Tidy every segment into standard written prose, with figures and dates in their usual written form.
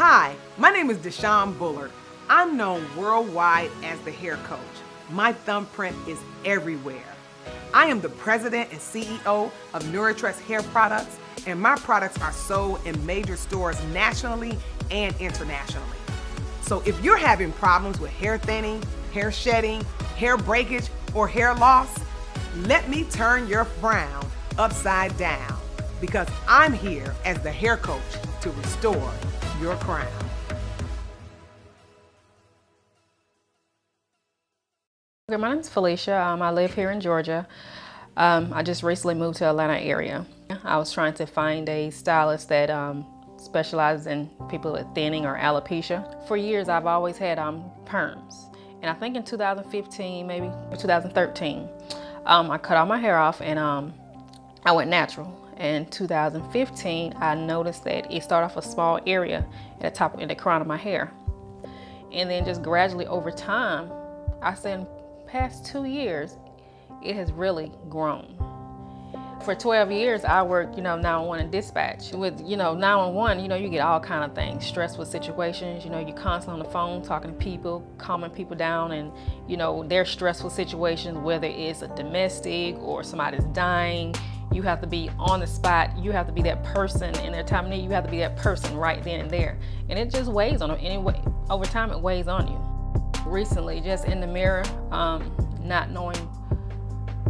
Hi, my name is DeShawn Bullard. I'm known worldwide as the hair coach. My thumbprint is everywhere. I am the president and CEO of NeuroTrust Hair Products, and my products are sold in major stores nationally and internationally. So if you're having problems with hair thinning, hair shedding, hair breakage, or hair loss, let me turn your frown upside down, because I'm here as the hair coach to restore your crown. Okay, my name is Felicia. I live here in Georgia. I just recently moved to Atlanta area. I was trying to find a stylist that specializes in people with thinning or alopecia. For years, I've always had perms. And I think in 2015, maybe 2013, I cut all my hair off and I went natural. In 2015, I noticed that it started off a small area at the top, in the crown of my hair. And then just gradually over time, I said, past 2 years, it has really grown. For 12 years, I worked, 911 and dispatch. With, 911, you get all kind of things, stressful situations, you're constantly on the phone talking to people, calming people down, and, their stressful situations, whether it's a domestic or somebody's dying, you have to be on the spot. You have to be that person in their time of need. You have to be that person right then and there. And it just weighs on them. Anyway, over time, it weighs on you. Recently, just in the mirror, not knowing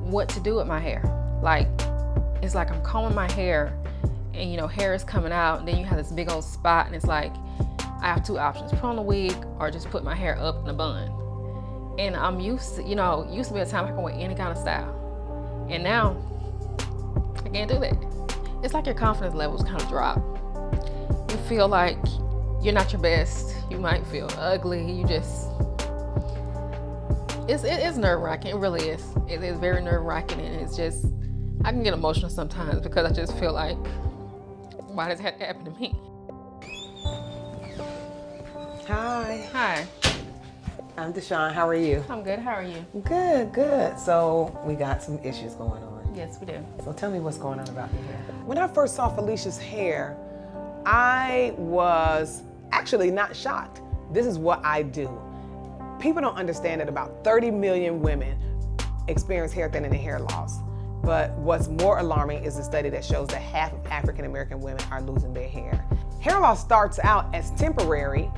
what to do with my hair. Like, it's like I'm combing my hair and hair is coming out, and then you have this big old spot, and it's like I have two options: put on a wig or just put my hair up in a bun. And I'm used to, used to be a time I can wear any kind of style, and now I can't do that. It's like your confidence levels kind of drop. You feel like you're not your best. You might feel ugly. You just, it's nerve-wracking. It really is. It is very nerve-wracking, and it's just, I can get emotional sometimes because I just feel like, why does that happen to me? Hi. Hi. I'm DeShawn. How are you? I'm good. How are you? Good, good. So we got some issues going on. Yes, we do. So tell me what's going on about your hair. When I first saw Felicia's hair, I was actually not shocked. This is what I do. People don't understand that about 30 million women experience hair thinning and hair loss. But what's more alarming is a study that shows that half of African American women are losing their hair. Hair loss starts out as temporary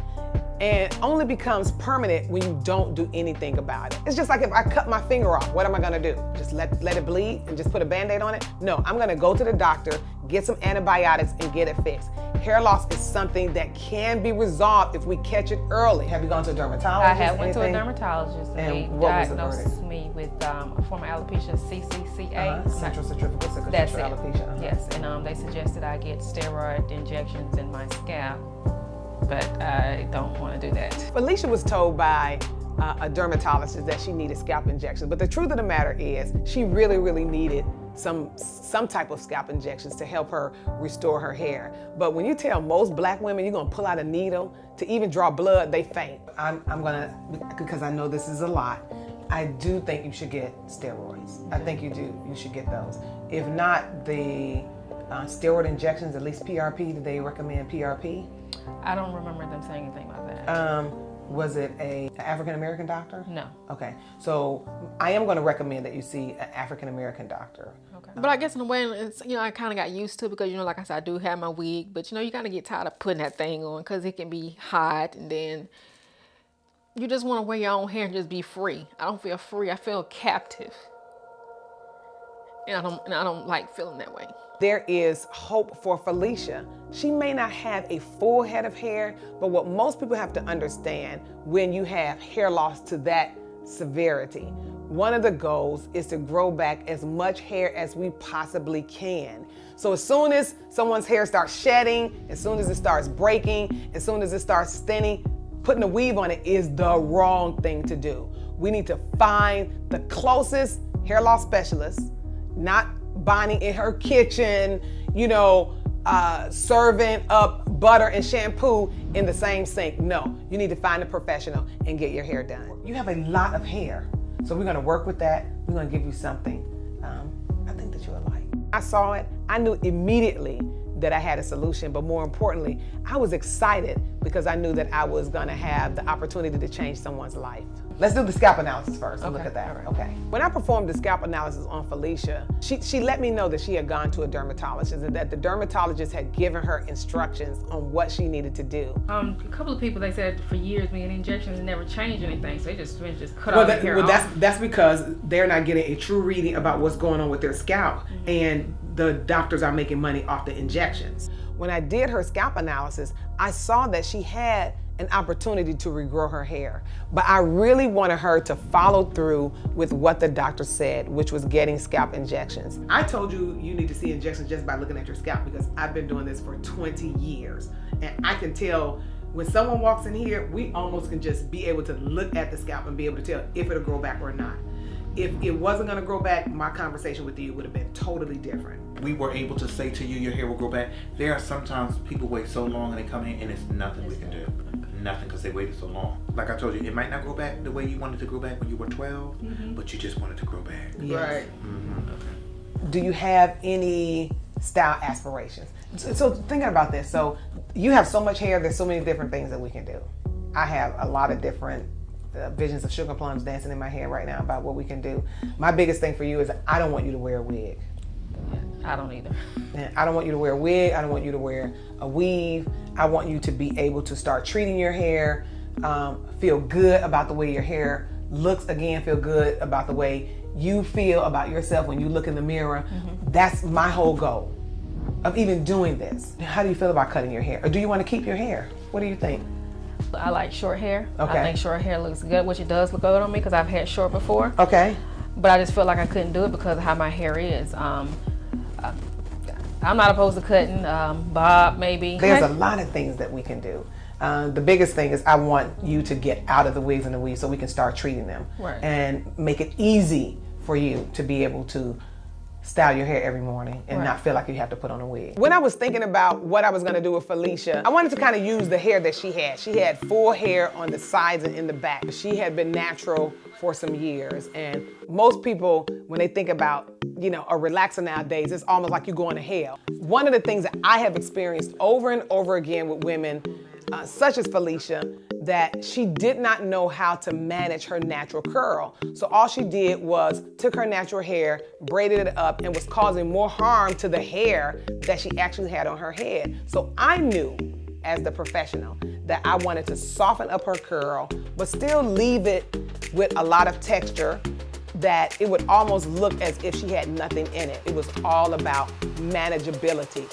and only becomes permanent when you don't do anything about it. It's just like if I cut my finger off, what am I gonna do? Just let it bleed and just put a Band-Aid on it? No, I'm gonna go to the doctor, get some antibiotics, and get it fixed. Hair loss is something that can be resolved if we catch it early. Have you gone to a dermatologist? I have went to a dermatologist, and they diagnosed me with a form of alopecia, CCCA. Central centrifugal superficial alopecia. Yes, and they suggested I get steroid injections in my scalp, but I don't want to do that. Felicia was told by a dermatologist that she needed scalp injections, but the truth of the matter is she really, really needed some type of scalp injections to help her restore her hair. But when you tell most black women you're gonna pull out a needle to even draw blood, they faint. I'm gonna, because I know this is a lot, I do think you should get steroids. I think you should get those. If not the steroid injections, at least PRP, do they recommend PRP? I don't remember them saying anything about that. Was it an African-American doctor? No. Okay, so I am gonna recommend that you see an African-American doctor. Okay. But I guess in a way, it's, I kind of got used to it because, like I said, I do have my wig, but you kind of get tired of putting that thing on because it can be hot, and then you just want to wear your own hair and just be free. I don't feel free, I feel captive. And I don't like feeling that way. There is hope for Felicia. She may not have a full head of hair, but what most people have to understand when you have hair loss to that severity, one of the goals is to grow back as much hair as we possibly can. So as soon as someone's hair starts shedding, as soon as it starts breaking, as soon as it starts thinning, putting a weave on it is the wrong thing to do. We need to find the closest hair loss specialist, not Bonnie in her kitchen, serving up butter and shampoo in the same sink. No, you need to find a professional and get your hair done. You have a lot of hair, so we're gonna work with that. We're gonna give you something I think that you would like. I saw it, I knew immediately that I had a solution, but more importantly, I was excited because I knew that I was gonna have the opportunity to change someone's life. Let's do the scalp analysis first and look at that. Okay. When I performed the scalp analysis on Felicia, she let me know that she had gone to a dermatologist and that the dermatologist had given her instructions on what she needed to do. A couple of people, they said for years being injections never changed anything, so they just cut off their hair off. That's because they're not getting a true reading about what's going on with their scalp, and the doctors are making money off the injections. When I did her scalp analysis, I saw that she had an opportunity to regrow her hair. But I really wanted her to follow through with what the doctor said, which was getting scalp injections. I told you you need to see injections just by looking at your scalp because I've been doing this for 20 years. And I can tell when someone walks in here, we almost can just be able to look at the scalp and be able to tell if it'll grow back or not. If it wasn't gonna grow back, my conversation with you would have been totally different. We were able to say to you, your hair will grow back. There are sometimes people wait so long and they come in and it's nothing we can do. Nothing because they waited so long. Like I told you, it might not grow back the way you wanted to grow back when you were 12, but you just wanted to grow back. Yes. Right. Okay. Do you have any style aspirations? So thinking about this, so you have so much hair, there's so many different things that we can do. I have a lot of different visions of sugar plums dancing in my head right now about what we can do. My biggest thing for you is I don't want you to wear a wig. I don't either. And I don't want you to wear a wig. I don't want you to wear a weave. I want you to be able to start treating your hair, feel good about the way your hair looks. Again, feel good about the way you feel about yourself when you look in the mirror. That's my whole goal of even doing this. How do you feel about cutting your hair? Or do you want to keep your hair? What do you think? I like short hair. Okay. I think short hair looks good, which it does look good on me because I've had short before. Okay. But I just feel like I couldn't do it because of how my hair is. I'm not opposed to cutting, bob maybe. There's a lot of things that we can do. The biggest thing is I want you to get out of the wigs and the weaves so we can start treating them. Right. And make it easy for you to be able to style your hair every morning and not feel like you have to put on a wig. When I was thinking about what I was gonna do with Felicia, I wanted to kind of use the hair that she had. She had full hair on the sides and in the back. She had been natural for some years, and most people, when they think about, you know, a relaxer nowadays, it's almost like you're going to hell. One of the things that I have experienced over and over again with women, such as Felicia, that she did not know how to manage her natural curl. So all she did was took her natural hair, braided it up, and was causing more harm to the hair that she actually had on her head. So I knew, as the professional, that I wanted to soften up her curl, but still leave it with a lot of texture that it would almost look as if she had nothing in it. It was all about manageability.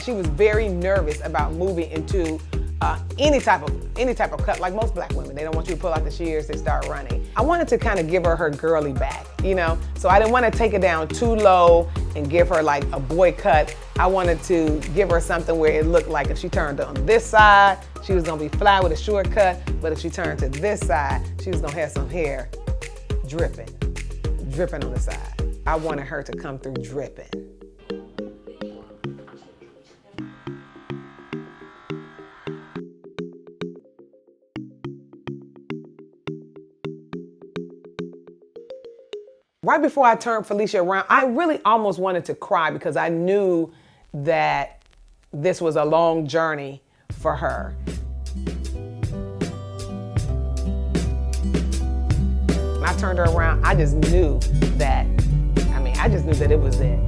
She was very nervous about moving into any type of cut, like most black women. They don't want you to pull out the shears, they start running. I wanted to kind of give her her girly back, you know? So I didn't want to take it down too low and give her like a boy cut. I wanted to give her something where it looked like if she turned on this side, she was gonna be fly with a short cut, but if she turned to this side, she was gonna have some hair dripping on the side. I wanted her to come through dripping. Right before I turned Felicia around, I really almost wanted to cry because I knew that this was a long journey for her. When I turned her around, I just knew that, I just knew that it was it.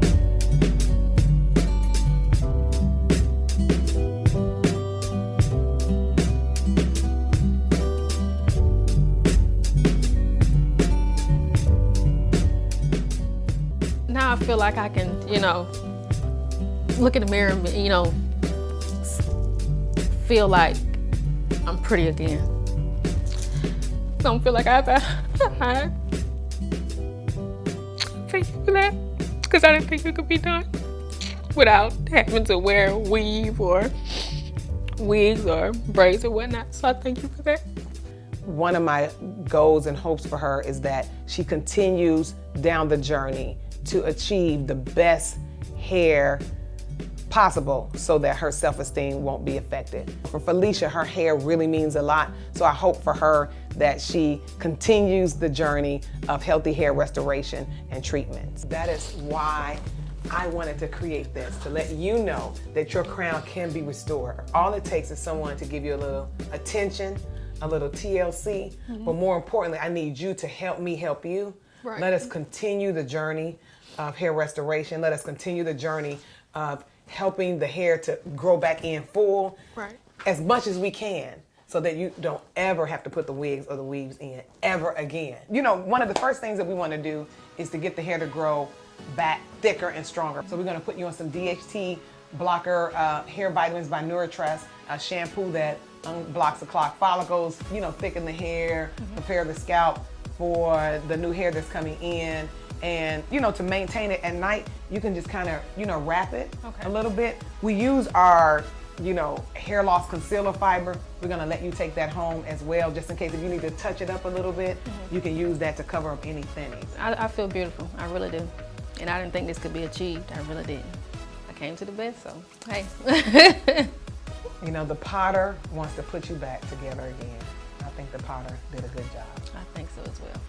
Now I feel like I can, look in the mirror and, feel like I'm pretty again. Don't feel like I have to hide. Thank you for that, because I didn't think it could be done without having to wear a weave or wigs or braids or whatnot. So I thank you for that. One of my goals and hopes for her is that she continues down the journey to achieve the best hair possible so that her self-esteem won't be affected. For Felicia, her hair really means a lot, so I hope for her that she continues the journey of healthy hair restoration and treatments. That is why I wanted to create this, to let you know that your crown can be restored. All it takes is someone to give you a little attention, a little TLC, but more importantly, I need you to help me help you. Right. Let us continue the journey of hair restoration. Let us continue the journey of helping the hair to grow back in full as much as we can, so that you don't ever have to put the wigs or the weaves in ever again. You know, one of the first things that we want to do is to get the hair to grow back thicker and stronger. So we're going to put you on some DHT blocker hair vitamins by Nuratress, a shampoo that unblocks the clogged follicles, you know, thicken the hair, prepare the scalp for the new hair that's coming in. And, you know, to maintain it at night, you can just kind of, you know, wrap it a little bit. We use our, you know, hair loss concealer fiber. We're gonna let you take that home as well, just in case if you need to touch it up a little bit, you can use that to cover up any thinnings. I feel beautiful, I really do. And I didn't think this could be achieved, I really didn't. I came to the best, so hey. You know, the potter wants to put you back together again. I think the potter did a good job. I think so as well.